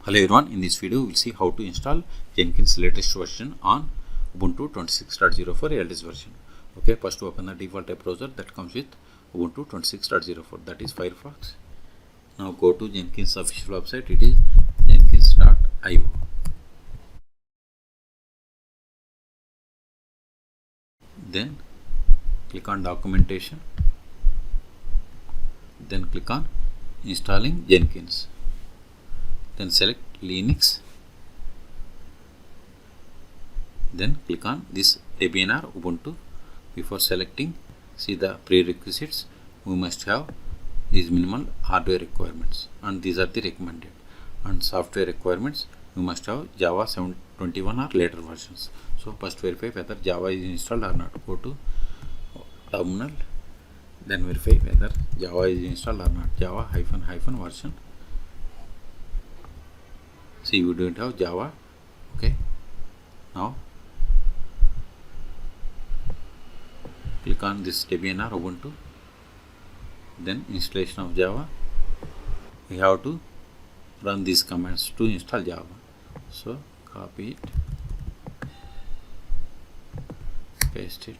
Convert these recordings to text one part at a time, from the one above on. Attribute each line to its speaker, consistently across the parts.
Speaker 1: Hello everyone, in this video we will see how to install Jenkins latest version on Ubuntu 26.04 LTS version. Okay, first open the default web browser that comes with Ubuntu 26.04, that is Firefox. Now go to Jenkins official website, it is jenkins.io. Then click on documentation, then click on installing Jenkins. Then select Linux, then click on this Debian or Ubuntu. Before selecting, see the prerequisites. We must have these minimal hardware requirements, and these are the recommended. And software requirements, we must have Java 7.21 or later versions. So first verify whether Java is installed or not. Go to terminal, then verify whether Java is installed or not. Java -- version. See, you don't have Java. Okay, now click on this Debian or Ubuntu, then installation of Java. We have to run these commands to install Java. So copy it, paste it.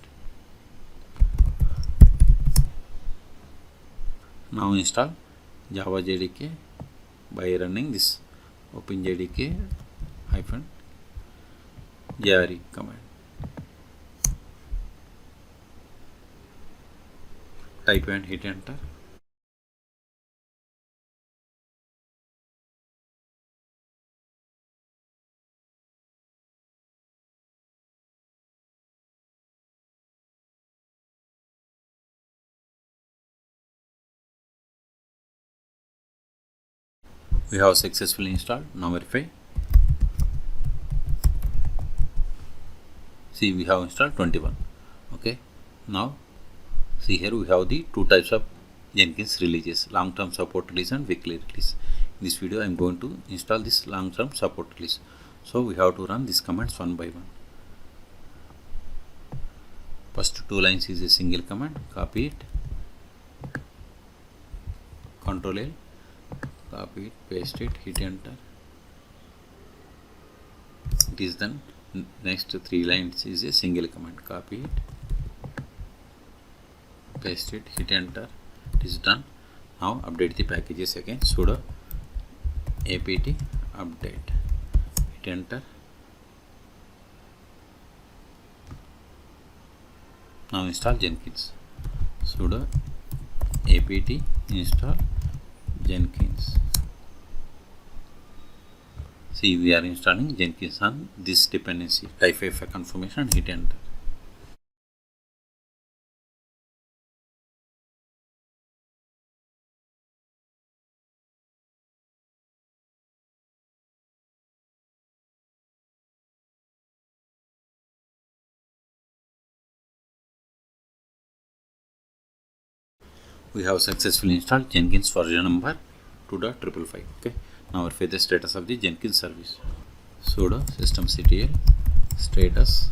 Speaker 1: Now install Java JDK by running this openjdk -jre command. Type and hit enter. We have successfully installed. Now verify. See, we have installed 21. Okay, now see here we have the two types of Jenkins releases: long-term support release and weekly release. In this video I am going to install this long-term support release. So we have to run these commands one by one. First two lines is a single command. Copy it, Ctrl L, copy it, paste it, hit enter. It is done. Next three lines is a single command. Copy it, paste it, hit enter. It is done. Now update the packages again. Sudo apt update, hit enter. Now install Jenkins. Sudo apt install Jenkins. See, we are installing Jenkins on this dependency. Type a confirmation and hit enter. We have successfully installed Jenkins version number 2.555. Okay, now verify the status of the Jenkins service. Sudo systemctl status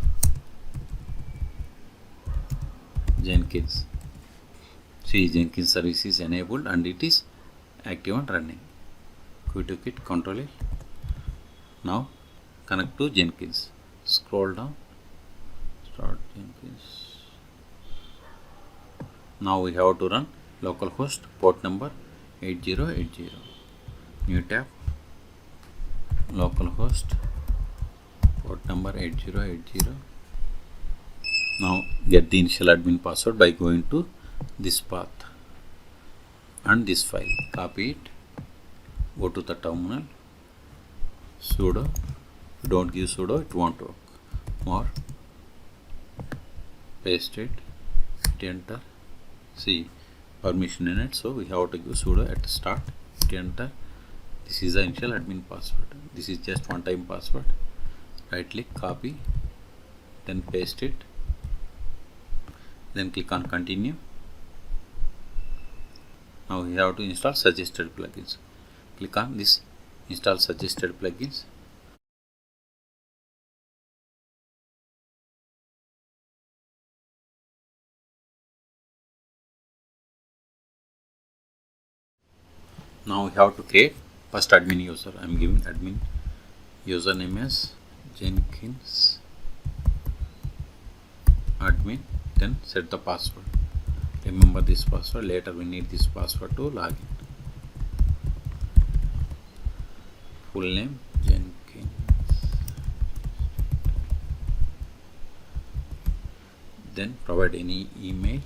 Speaker 1: Jenkins. See, Jenkins service is enabled and it is active and running. Quit to quit, Ctrl L. Now connect to Jenkins. Scroll down, start Jenkins. Now we have to run localhost port number 8080. New tab, localhost port number 8080. Now get the initial admin password by going to this path and this file. Copy it, go to the terminal, sudo. If you don't give sudo, it won't work. More, paste it, hit enter. See, permission in it, so we have to give sudo at start, hit enter. This is the initial admin password. This is just one time password. Right click, copy, then paste it, then click on continue. Now we have to install suggested plugins. Click on this install suggested plugins. Now we have to create First admin user, I am giving admin username as Jenkins admin, then set the password. Remember this password, later we need this password to log in. Full name Jenkins, then provide any email,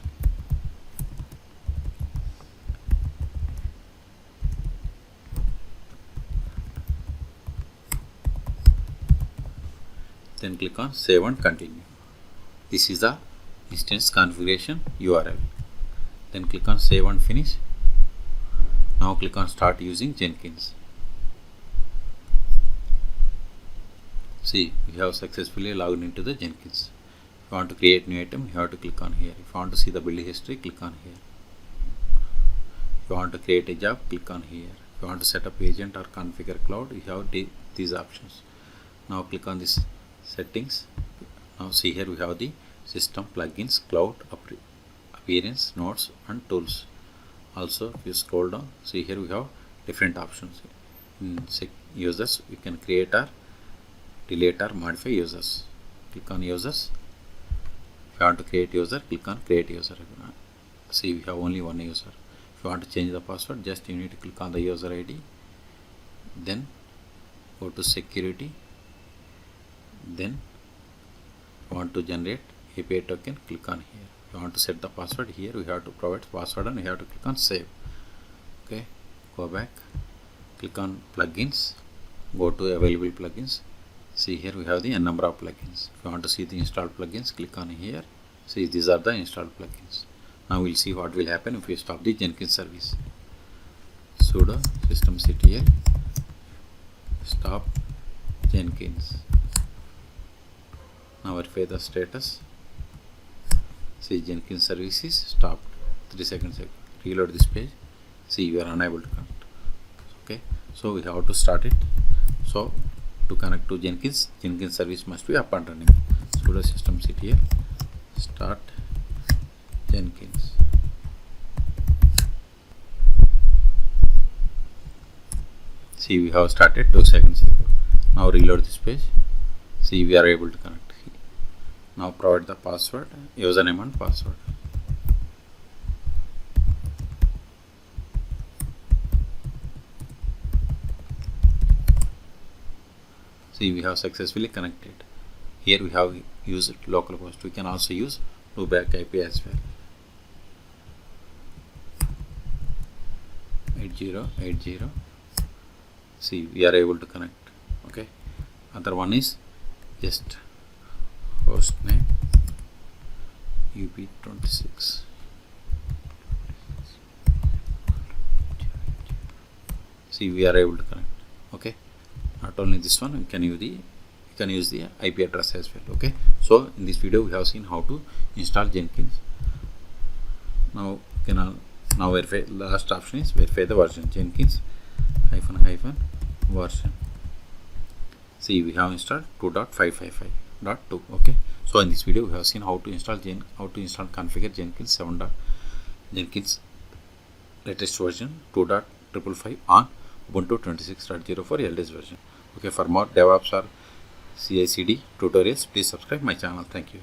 Speaker 1: then click on save and continue. This is the instance configuration URL. Then click on save and finish. Now click on start using Jenkins. See, we have successfully logged into the Jenkins. If you want to create new item, you have to click on here. If you want to see the build history, click on here. If you want to create a job, click on here. If you want to set up agent or configure cloud, you have these options. Now click on this settings. Now see here we have the system, plugins, cloud, appearance, nodes and tools. Also if you scroll down, see here we have different options. In users, we can create or delete or modify users. Click on users. If you want to create user, click on create user. See, we have only one user. If you want to change the password, just you need to click on the user ID, then go to security, then want to generate API token, click on here. If you want to set the password, here we have to provide password and we have to click on save. Okay, go back, click on plugins, go to available plugins. See here we have the n number of plugins. If you want to see the installed plugins, click on here. See, these are the installed plugins. Now we'll see what will happen if we stop the Jenkins service. Sudo systemctl stop Jenkins. Now verify the status. See, Jenkins service is stopped. 3 seconds ago. Reload this page. See, you are unable to connect. Okay, so we have to start it. So to connect to Jenkins service must be up and running. Sudo systemctl start Jenkins. See, we have started 2 seconds ago. Now reload this page. See, we are able to connect. Now provide the password, username and password. See, we have successfully connected. Here we have used localhost. We can also use loopback IP as well. 8080. See, we are able to connect. Okay. Other one is just host name UB26. See, we are able to connect. Okay, not only this one, you can use the IP address as well. Okay, so in this video we have seen how to install Jenkins. Now verify. Last option is verify the version. Jenkins --version. See, we have installed 2.555.2. okay, so in this video we have seen how to install configure Jenkins Jenkins latest version 2.555 on Ubuntu 26.04 LTS version. Okay, for more DevOps or CI/CD tutorials, please subscribe my channel. Thank you.